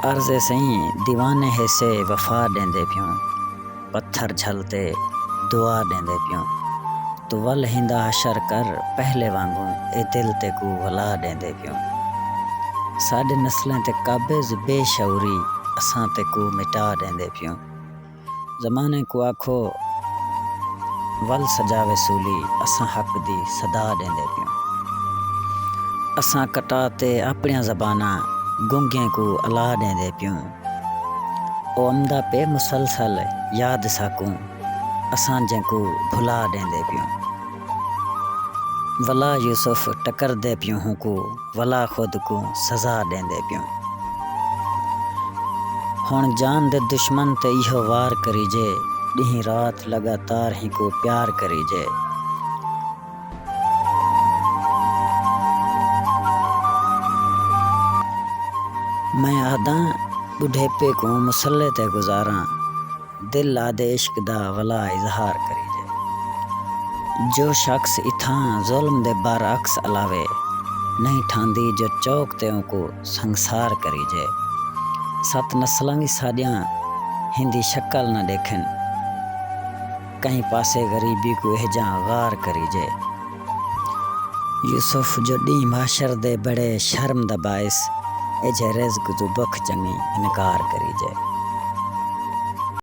عرض سہیں دیوانے حصے وفا ڈیندے پیوں، پتھر جھلتے دعا ڈیندے پیوں، تو ول ہندا حشر کر پہلے وانگوں اے دل تے کو ولا ڈیندے پیوں۔ ساڈے نسلیں تے قابض بے شعوری اساں تے کو مٹا ڈیندے پیوں۔ زمانے کو آکھو ول سجاوے سولی اساں حق دی صدا ڈیندے پیوں۔ اساں کٹا تے اپنیاں زباناں گنگیں کو الا ڈیندے پیوں۔ او امدا پہ مسلسل یاد ساکوں اساں جن کو بھلا ڈیندے پیوں۔ ولا یوسف ٹکر دے پیوں ہوں کو ولا خود کو سزا ڈیندے پیوں۔ ہن جان دے دشمن تے ایہو وار کری جے، ڈیہں رات لگاتار ہی کو پیار کری جے۔ میں آداں بڑھیپے کو مسلے تے گزاراں، دل آدے عشق دا ولا اظہار کری جے۔ جو شخص اتھاں ظلم دے برعکس علاوے نہیں ٹھاندی جو چوک تے ان کو سنگسار کری جے۔ ست نسلاں بھی ساڈیاں ہندی شکل نہ دیکھن، کہیں پاسے غریبی کو اہجاں غار کری جے۔ یوسف جو ڈیں معاشر دے بڑے شرم دا باعث اے جے رزق تو بخ چنگی انکار کری جے۔